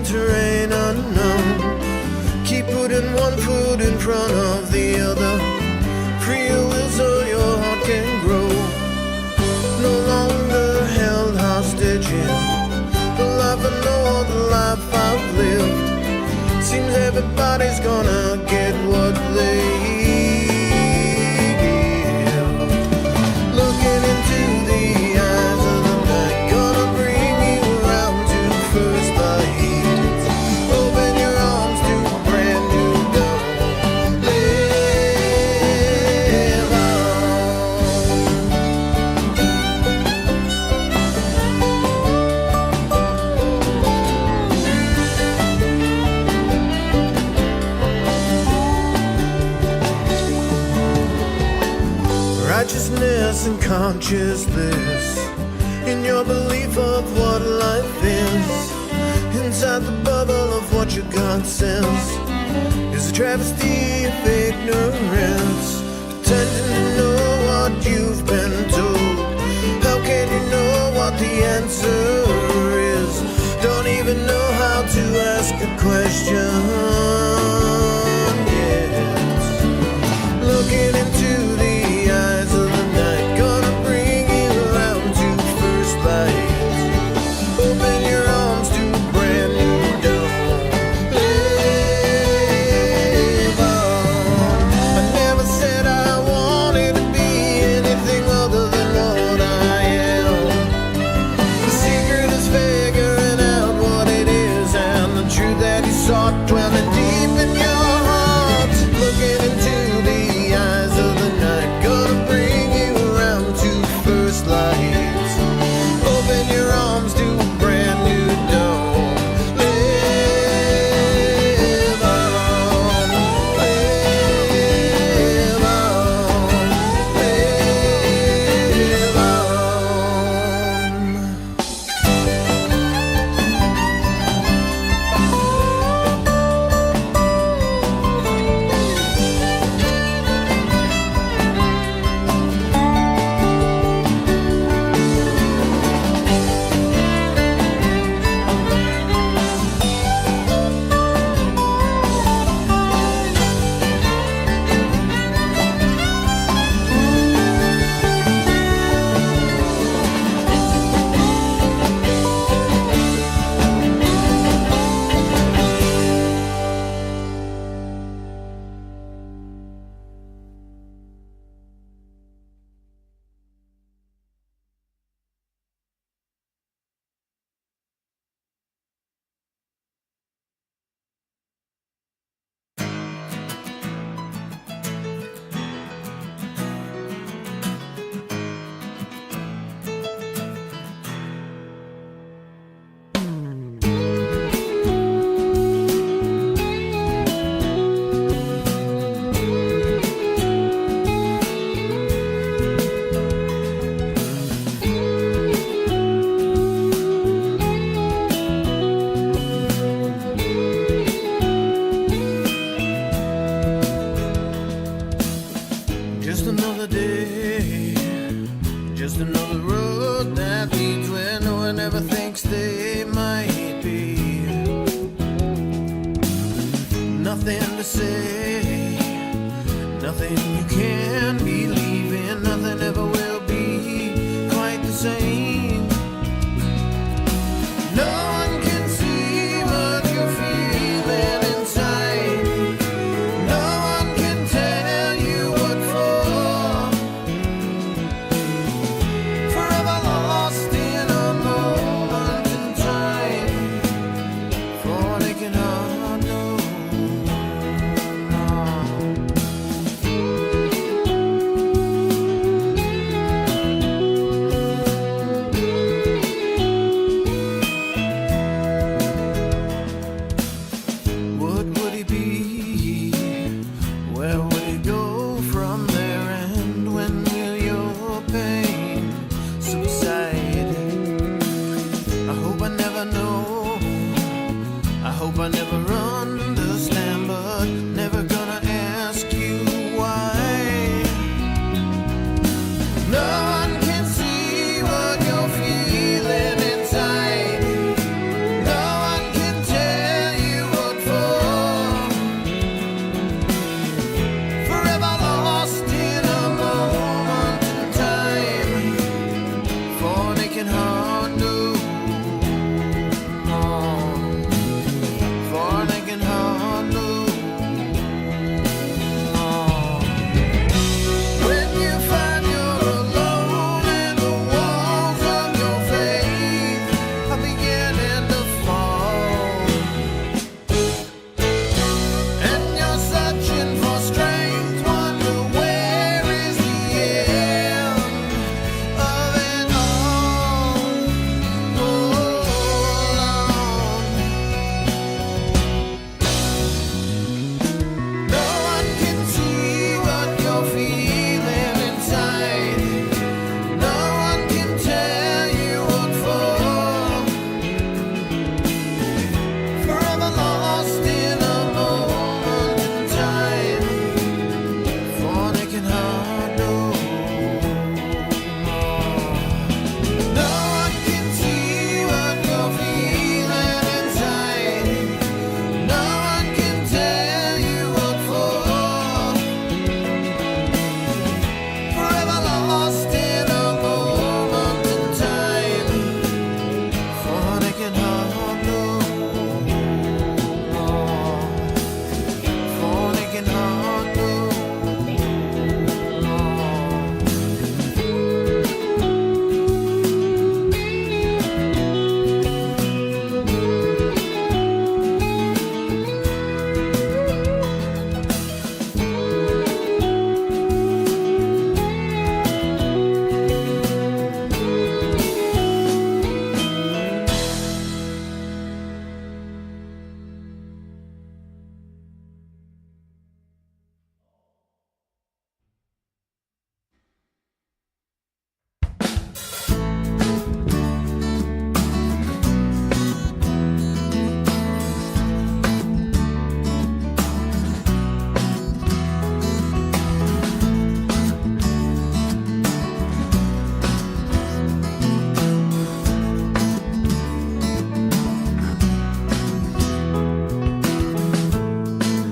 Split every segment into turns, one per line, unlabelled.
Terrain unknown, keep putting one foot in front of the other. Free your will so your heart can grow. No longer held hostage in the life I know, the life I've lived. Seems everybody's gonna get what they give. Looking into the eyes of the night, gonna bring you around to first light. Righteousness and consciousness in your belief of what life is. Inside the bubble of what your God says is a travesty of ignorance. Pretending to know what you've been told. How can you know what the answer is? Don't even know how to ask a question yet. Looking into the eyes of the night, gonna bring you around to first light. Open your arms to a brand new dawn. Live on. I never said I wanted to be anything other than what I am. The secret is figuring out what it is, and the truth that you sought dwelling deep in your heart. Looking into the eyes of the night, gonna bring you around to first light. Open your arms to a brand new dawn. Live on, live on, live on. Just another day, just another road that leads where no one ever thinks they might be. Nothing to say, nothing you can believe in, nothing ever will be quite the same. No one can see what you're feeling inside. No one can tell you what for. Forever lost in a moment in time, for they cannot know. hope I never understand, but never gonna ask you why. No one can see what you're feeling inside. No one can tell you what for. Forever lost in a moment in time. For they can hard know. For they can hard know. When you find you're alone and the walls of your faith are beginning to fall, and you're searching for strength, wonder where is the end of it all. Hold on. No one can see what you're feeling inside. No one can tell you what for. Forever lost in a moment in time. For they can hard know. No one can see what you're feeling inside. No one can tell you what for. Forever lost in a moment in time. For they can hard know. For they can hard know.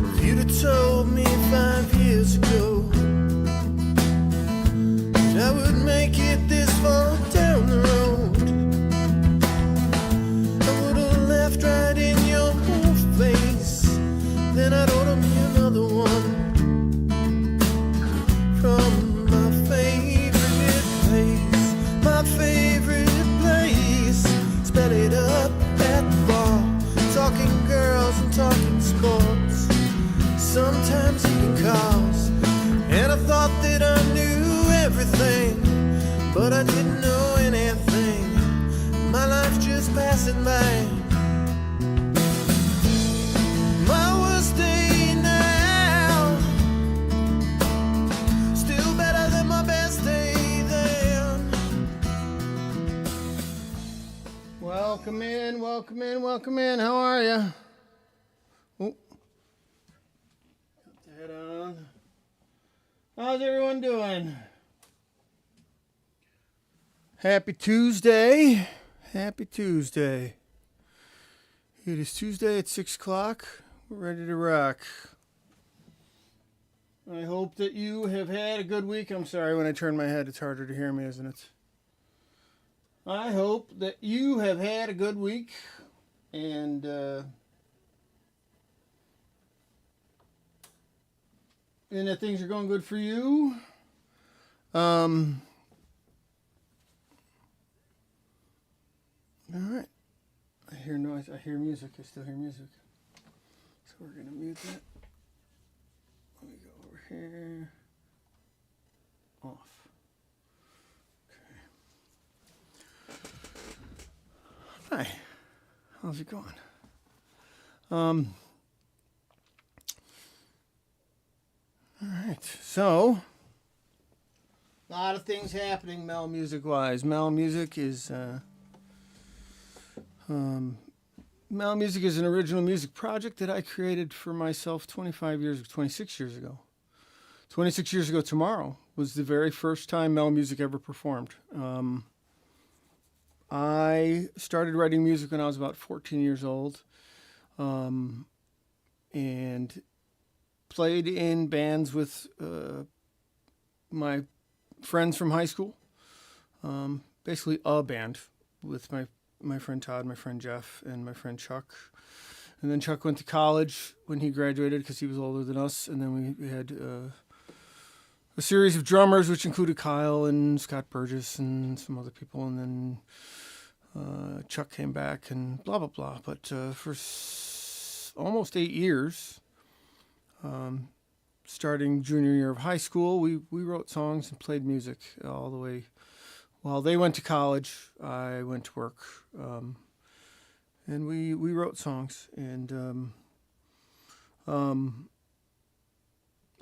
If you'd have told me 5 years ago that I would make it this far down the road, I would have laughed right in your face. Then I'd order me another one from my favorite place. My favorite place. Spell it up at the bar, talking girls and talking sports, sometimes even cars. And I thought that I knew everything, but I didn't know anything. My life just passing by. My worst day now, still better than my best day then. Welcome in, welcome in, welcome in. How are you? Oh, got that on. How's everyone doing? Happy Tuesday. Happy Tuesday. It is Tuesday at 6 o'clock. We're ready to rock. I hope that you have had a good week. I'm sorry, when I turn my head, it's harder to hear me, isn't it? I hope that you have had a good week and that things are going good for you. All right. I hear noise. I hear music. I still hear music. So we're going to mute that. Let me go over here. Off. Okay. Hi. How's it going? All right. So, a lot of things happening MeL Music wise. MeL Music is
MeL Muzic is an original music project that I created for myself 26 years ago. 26 years ago tomorrow was the very first time MeL Muzic ever performed. I started writing music when I was about 14 years old, and played in bands with my friends from high school. Basically a band with my friend Todd, my friend Jeff, and my friend Chuck. And then Chuck went to college when he graduated because he was older than us. And then we had a series of drummers, which included Kyle and Scott Burgess and some other people. And then Chuck came back and blah, blah, blah. But for almost 8 years, starting junior year of high school, we wrote songs and played music all the way. While they went to college, I went to work, and we wrote songs. And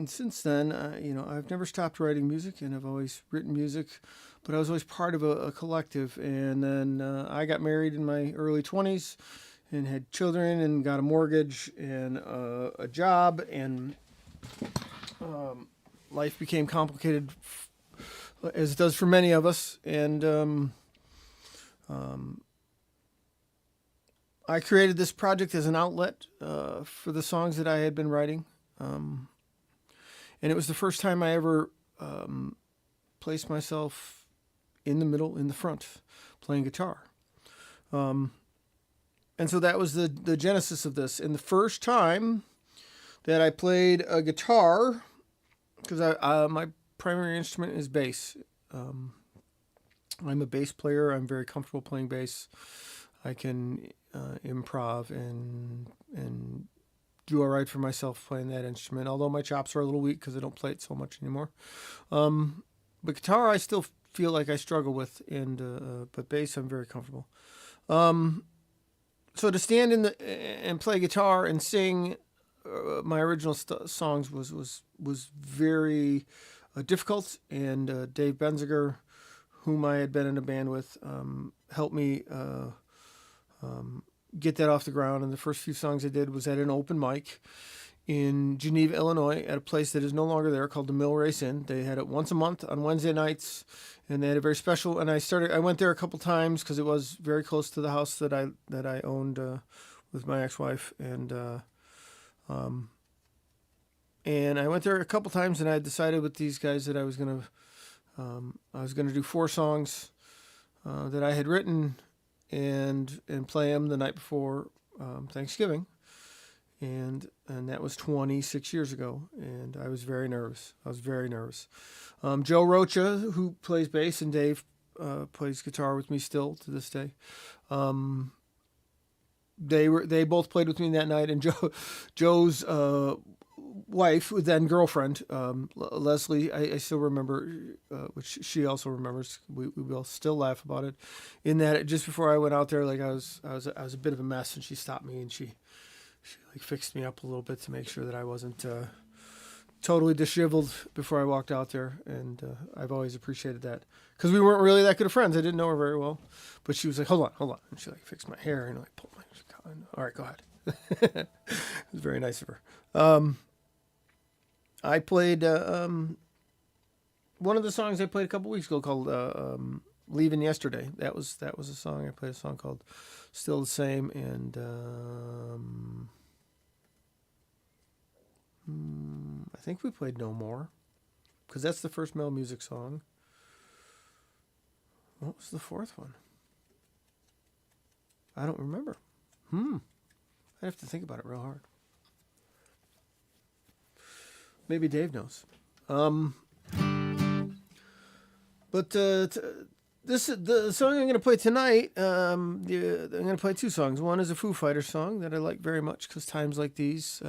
since then, I've never stopped writing music, and I've always written music, but I was always part of a collective. And then I got married in my early 20s and had children and got a mortgage and a job, and life became complicated as it does for many of us. And I created this project as an outlet for the songs that I had been writing. And it was the first time I ever placed myself in the middle, in the front, playing guitar. And so that was the genesis of this. And the first time that I played a guitar, because my primary instrument is bass. I'm a bass player. I'm very comfortable playing bass. I can improv and do all right for myself playing that instrument, although my chops are a little weak because I don't play it so much anymore. But guitar I still feel like I struggle with, but bass I'm very comfortable. So to stand and play guitar and sing my original songs was very difficult, and Dave Benziger, whom I had been in a band with, helped me get that off the ground. And the first few songs I did was at an open mic in Geneva, Illinois, at a place that is no longer there called the Mill Race Inn. They had it once a month on Wednesday nights, and they had a very special. And I went there a couple times because it was very close to the house that I owned with my ex-wife, and I went there a couple times, and I decided with these guys that I was gonna do 4 songs that I had written and play them the night before Thanksgiving, and that was 26 years ago, and I was very nervous. Joe Rocha, who plays bass, and Dave plays guitar with me still to this day. They both played with me that night, and Joe's wife, then girlfriend, Leslie, I still remember, which she also remembers. We both still laugh about it. In that, just before I went out there, like I was a bit of a mess, and she stopped me and she like fixed me up a little bit to make sure that I wasn't totally disheveled before I walked out there. And I've always appreciated that, because we weren't really that good of friends. I didn't know her very well, but she was like, hold on, and she like fixed my hair and like pulled my. All right, go ahead. It was very nice of her. I played one of the songs I played a couple weeks ago called "Leaving Yesterday." That was a song. I played a song called "Still the Same," and I think we played "No More," because that's the first MeL Muzic song. What was the fourth one? I don't remember. I have to think about it real hard. Maybe Dave knows. But the song I'm going to play tonight, I'm going to play 2 songs. One is a Foo Fighters song that I like very much, because times like these,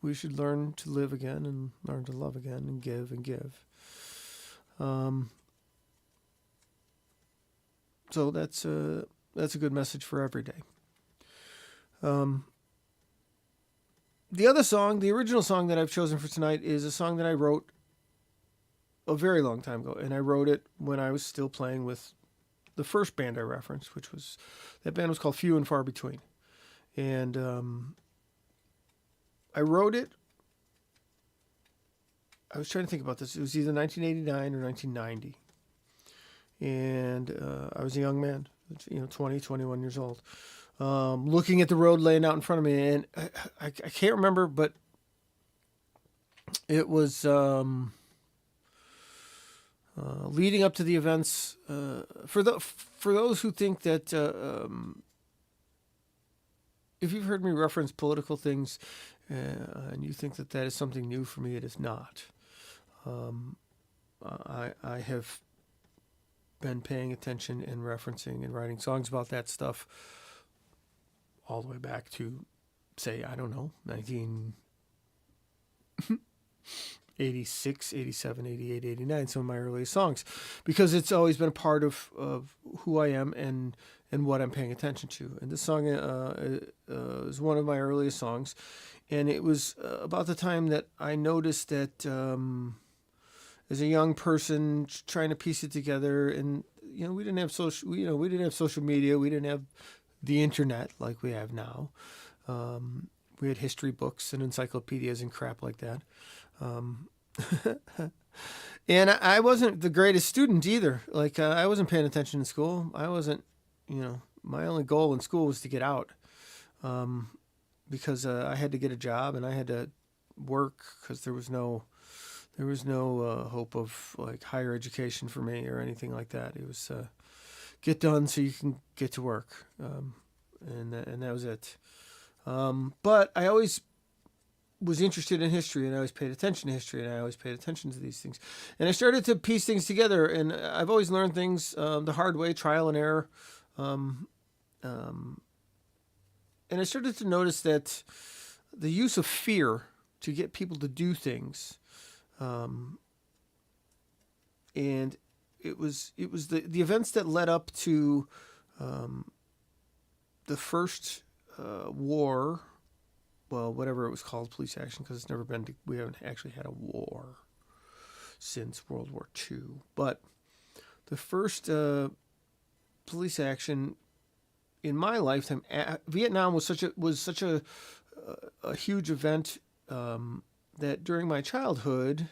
we should learn to live again and learn to love again and give and give. So that's a good message for every day. The other song, the original song that I've chosen for tonight, is a song that I wrote a very long time ago, and I wrote it when I was still playing with the first band I referenced, which was that band was called Few and Far Between, and I wrote it. I was trying to think about this. It was either 1989 or 1990, and I was a young man, 20, 21 years old, looking at the road laying out in front of me, and I can't remember, but it was leading up to the events. For those who think that if you've heard me reference political things and you think that is something new for me, it is not. I have been paying attention and referencing and writing songs about that stuff all the way back to, say, I don't know, 1986, 87, 88, 89, some of my earliest songs, because it's always been a part of who I am and what I'm paying attention to. And this song is one of my earliest songs, and it was about the time that I noticed that as a young person trying to piece it together, and we didn't have social media, we didn't have the internet like we have now. We had history books and encyclopedias and crap like that. And I wasn't the greatest student either. Like, I wasn't paying attention in school. I wasn't, my only goal in school was to get out. Because I had to get a job and I had to work because there was no hope of like higher education for me or anything like that. It was get done so you can get to work, and that was it. But I always was interested in history, and I always paid attention to history, and I always paid attention to these things. And I started to piece things together, and I've always learned things the hard way, trial and error. And I started to notice that the use of fear to get people to do things, and it was the events that led up to the first war, well, whatever it was called, police action, because it's never been. We haven't actually had a war since World War II. But the first police action in my lifetime, Vietnam was such a huge event that during my childhood,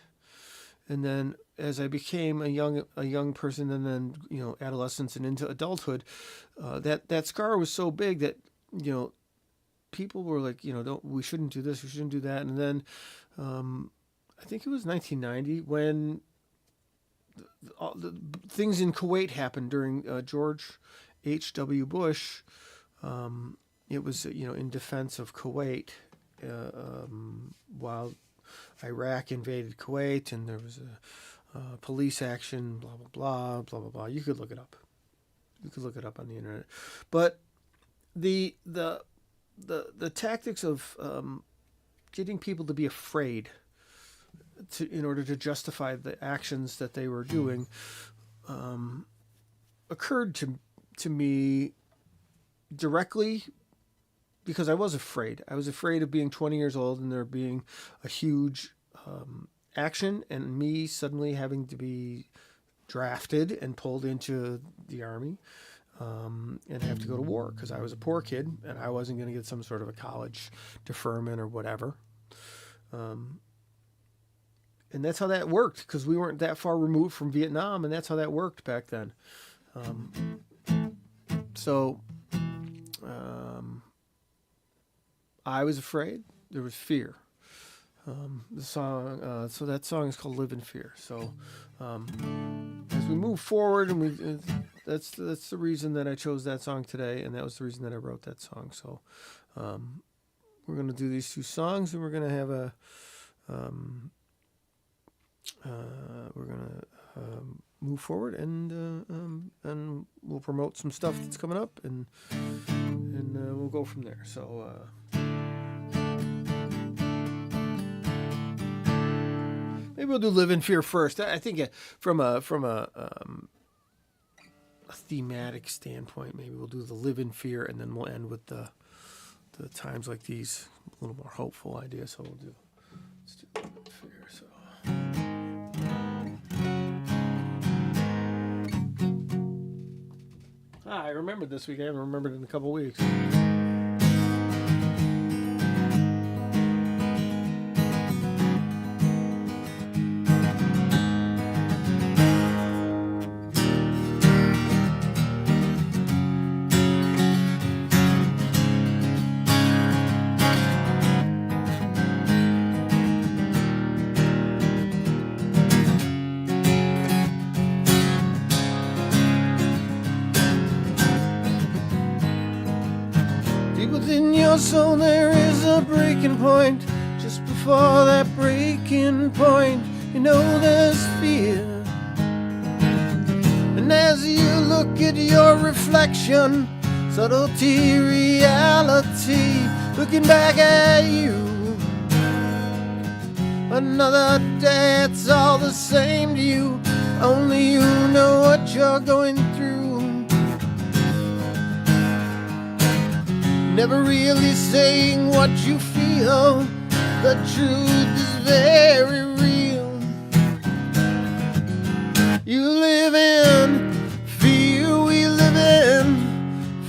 and then as I became a young person, and then adolescence and into adulthood, that scar was so big that people were like, we shouldn't do this, we shouldn't do that. And then I think it was 1990 when the things in Kuwait happened during George H.W. Bush. It was in defense of Kuwait while Iraq invaded Kuwait, and there was a police action, blah blah blah blah blah blah. You could look it up. You could look it up on the internet. But the tactics of getting people to be afraid in order to justify the actions that they were doing occurred to me directly because I was afraid. I was afraid of being 20 years old and there being a huge action and me suddenly having to be drafted and pulled into the army. And have to go to war because I was a poor kid and I wasn't going to get some sort of a college deferment or whatever. And that's how that worked because we weren't that far removed from Vietnam, and that's how that worked back then. So I was afraid. There was fear. The song, so that song is called "Live in Fear." So as we move forward, and that's the reason that I chose that song today, and that was the reason that I wrote that song. So we're gonna do these two songs, and we're gonna have we're gonna move forward, and we'll promote some stuff that's coming up, and we'll go from there. So. Maybe we'll do "Live in Fear" first. I think from a thematic standpoint, maybe we'll do the "Live in Fear" and then we'll end with the times like these, a little more hopeful idea. So let's do "Live in Fear." So. I remembered this week. I haven't remembered it in a couple weeks. Within your soul there is a breaking point. Just before that breaking point, you know there's fear. And as you look at your reflection, subtlety, reality, looking back at you. Another day, it's all the same to you. Only you know what you're going through. Never really saying what you feel. The truth is very real. You live in fear, we live in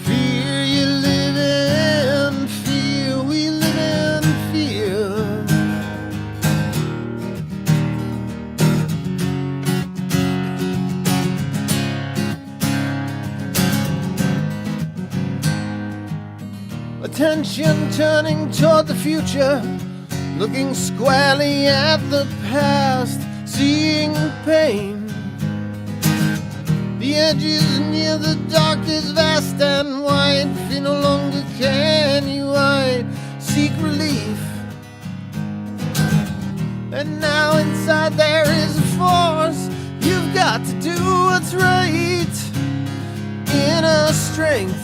fear. You live in fear, we live in fear. Attention turning toward the future, looking squarely at the past, seeing pain. The edges near the dark is vast and wide, fear no longer can you hide, seek relief. And now inside there is a force, you've got to do what's right, inner strength.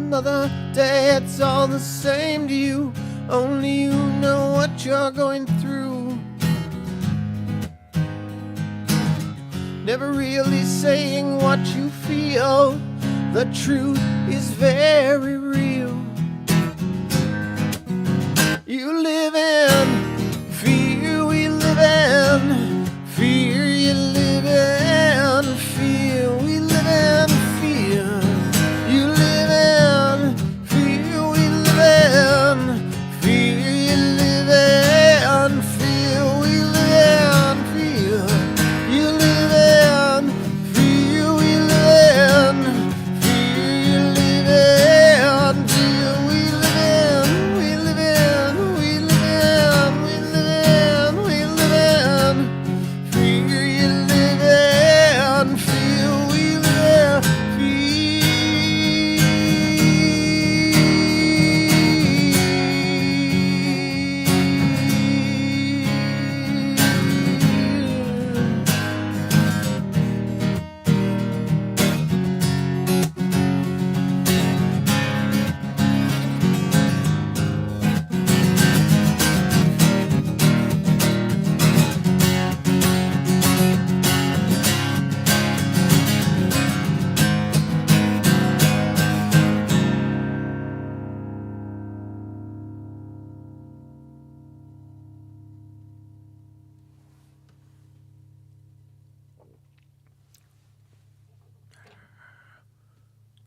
Another day, it's all the same to you. Only you know what you're going through. Never really saying what you feel. The truth is very real. You live in fear, we live in fear. You live in fear, we live in fear. You live in fear, we live in fear. You live in fear, we live in fear. You live in fear, we live in fear. You live in fear, we live in, we live in, we live in, we live in, we live in fear. You live in fear, we live in fear.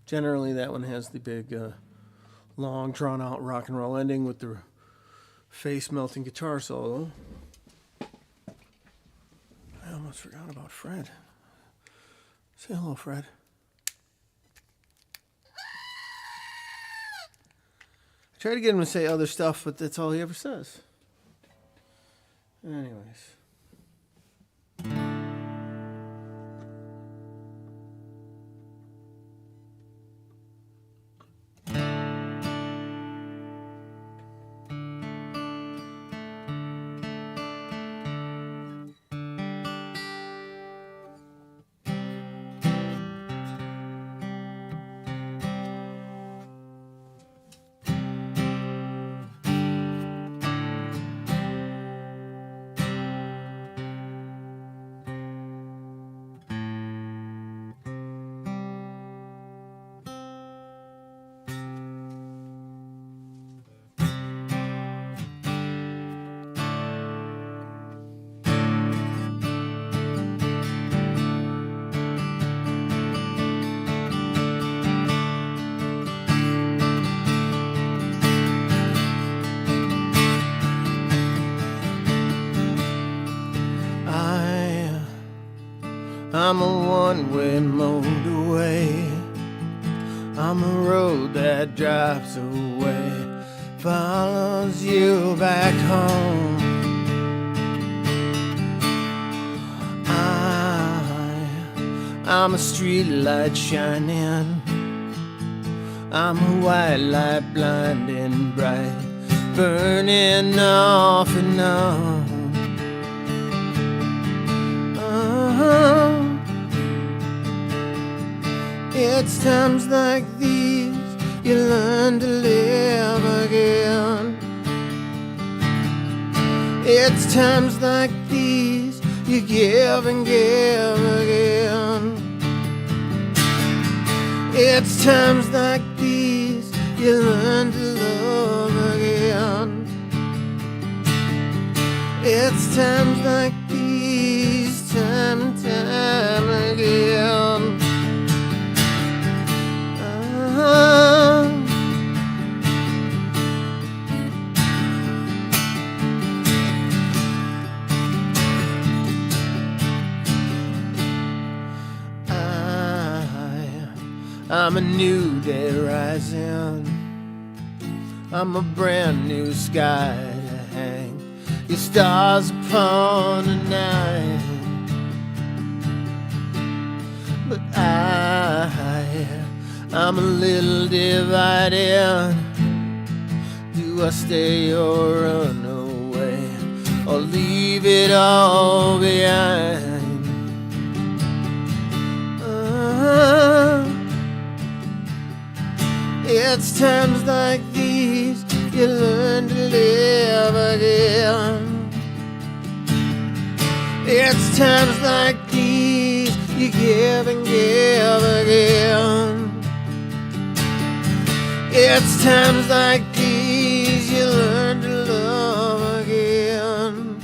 Generally, that one has the big, long, drawn-out rock and roll ending with the face-melting guitar solo. I almost forgot about Fred. Say hello, Fred. I try to get him to say other stuff, but that's all he ever says. Anyways. I'm a one-way motorway. I'm a road that drives away, follows you back home. I'm a street light shining. I'm a white light blinding bright, burning off and on. It's times like these you learn to live again. It's times like these you give and give again. It's times like these you learn to love again. It's times like these, time and time again. I'm a new day rising. I'm a brand new sky to hang your stars upon tonight. But I'm a little divided. Do I stay or run away, or leave it all behind? It's times like these you learn to live again. It's times like these you give and give again. It's times like these you learn to love again.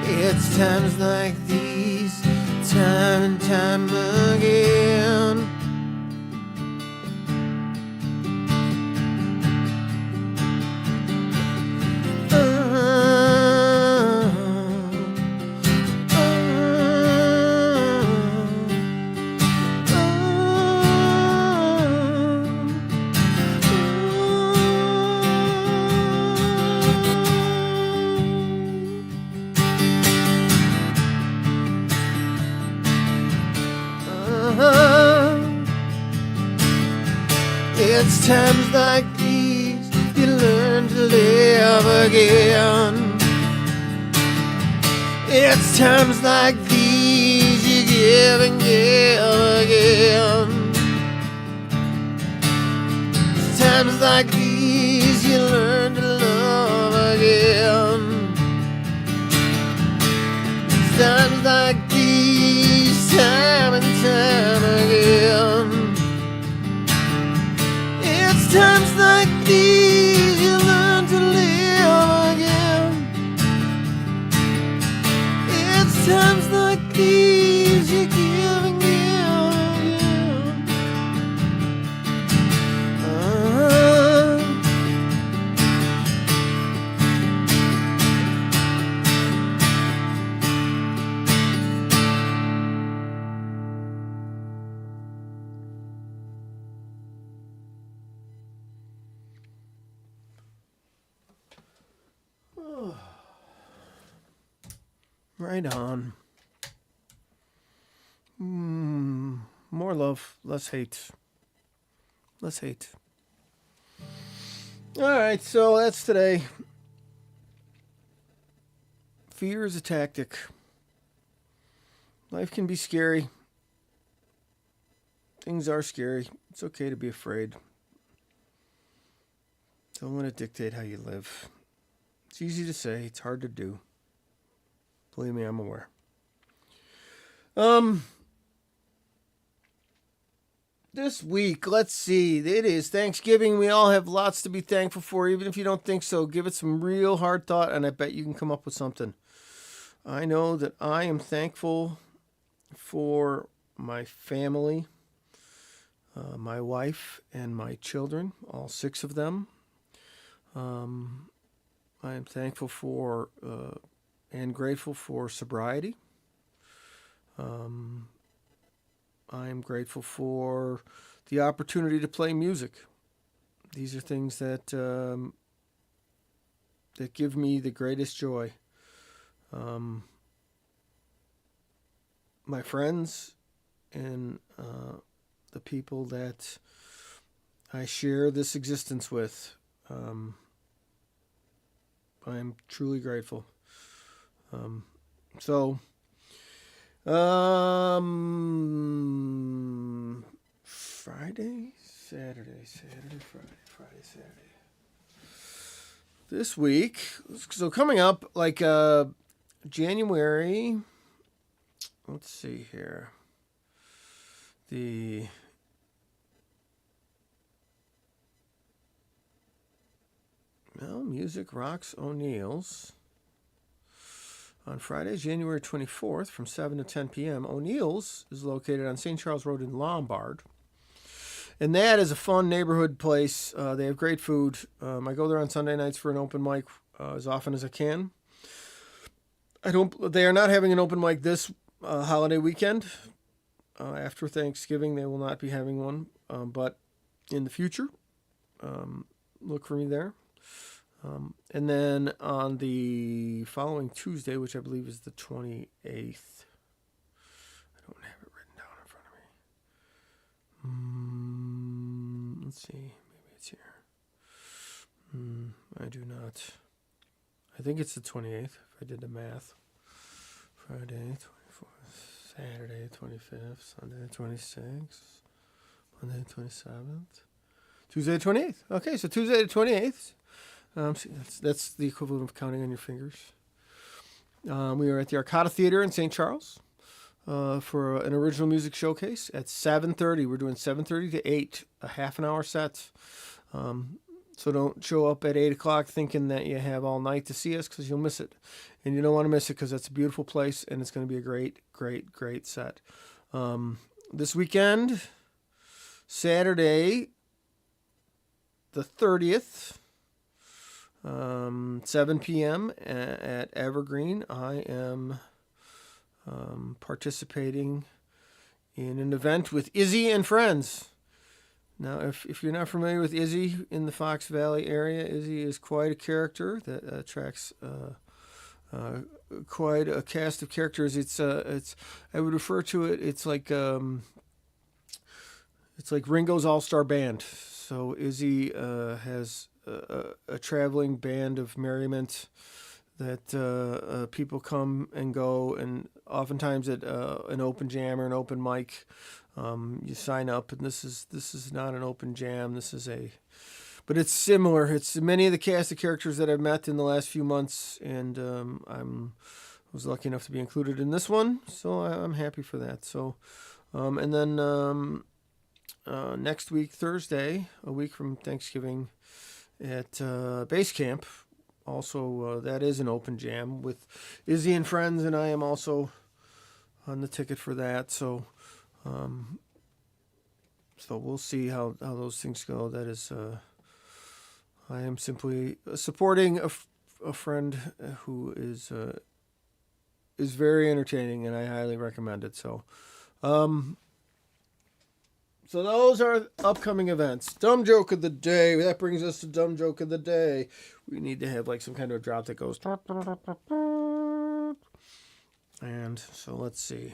It's times like these, time and time again. It's times like these you learn to live again. It's times like these you give and give again. It's times like these you learn to love again. It's times like these, time and time again. It's times like these you learn to live again. It's times like these you give and give again. Right on. More love, less hate. Less hate. All right, so that's today. Fear is a tactic. Life can be scary. Things are scary. It's okay to be afraid. Don't let it dictate how you live. It's easy to say, it's hard to do. Believe me, I'm aware. This week, let's see. It is Thanksgiving. We all have lots to be thankful for. Even if you don't think so, give it some real hard thought, and I bet you can come up with something. I know that I am thankful for my family, my wife, and my children, all 6 of them. I am thankful for and grateful for sobriety. I'm grateful for the opportunity to play music. These are things that that give me the greatest joy. My friends and the people that I share this existence with. I'm truly grateful. So, Friday, Saturday, Saturday. This week, so coming up, like January, let's see here. The MeL Muzic Rocks O'Neill's on Friday, January 24th from 7 to 10 p.m. O'Neill's is located on St. Charles Road in Lombard. And that is a fun neighborhood place. They have great food. I go there on Sunday nights for an open mic as often as I can. They are not having an open mic this holiday weekend. After Thanksgiving, they will not be having one. But in the future, look for me there. And then on the following Tuesday, which I believe is the 28th, I don't have it written down in front of me. Let's see, maybe it's here. I do not. I think it's the 28th, if I did the math. Friday, 24th, Saturday, 25th, Sunday, 26th, Monday, 27th, Tuesday, 28th. Okay, so Tuesday, the 28th. That's the equivalent of counting on your fingers. We are at the Arcada Theater in St. Charles for an original music showcase at 7:30. We're doing 7:30 to 8, a half an hour set. So don't show up at 8 o'clock thinking that you have all night to see us, because you'll miss it. And you don't want to miss it because it's a beautiful place and it's going to be a great, great, great set. This weekend, Saturday, the 30th, 7 p.m. at Evergreen, I am participating in an event with Izzy and friends. Now, if you're not familiar with Izzy in the Fox Valley area, Izzy is quite a character that attracts quite a cast of characters. It's I would refer to it. It's like Ringo's All-Star Band. So Izzy has a traveling band of merriment that people come and go, and oftentimes at an open jam or an open mic, you sign up, and this is not an open jam. But it's similar. It's many of the cast of characters that I've met in the last few months, and I was lucky enough to be included in this one, so I'm happy for that. So, and then next week, Thursday, a week from Thanksgiving, at Base Camp. Also, that is an open jam with Izzy and friends, and I am also on the ticket for that. So we'll see how those things go. That is, I am simply supporting a friend who is very entertaining, and I highly recommend it. So, so those are upcoming events. Dumb joke of the day. That brings us to dumb joke of the day. We need to have like some kind of a drop that goes. And so let's see.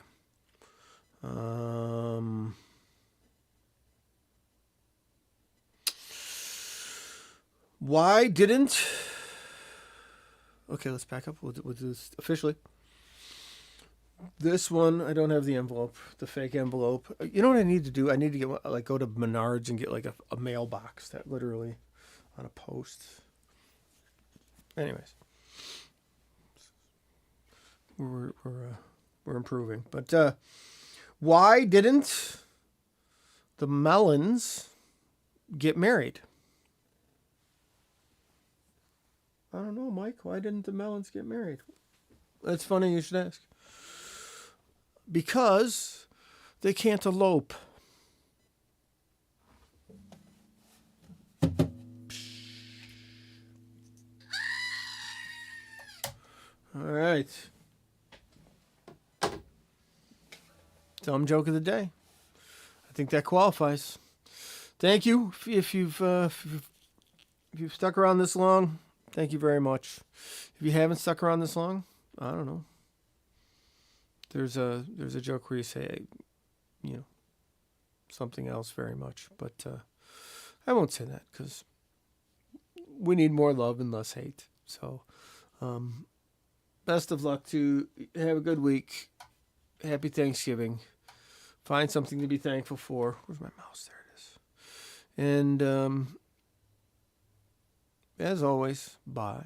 Why didn't... Okay, let's back up. We'll do this officially. This one, I don't have the envelope, the fake envelope. You know what I need to do? I need to get go to Menards and get like a mailbox that literally on a post. Anyways, we're improving. But why didn't the Melons get married? I don't know, Mike. Why didn't the Melons get married? That's funny you should ask. Because they can't elope. All right. Dumb joke of the day. I think that qualifies. Thank you if you've stuck around this long. Thank you very much. If you haven't stuck around this long, I don't know. There's a joke where you say, something else very much, but I won't say that because we need more love and less hate. So, best of luck to have a good week. Happy Thanksgiving. Find something to be thankful for. Where's my mouse? There it is. And as always, bye.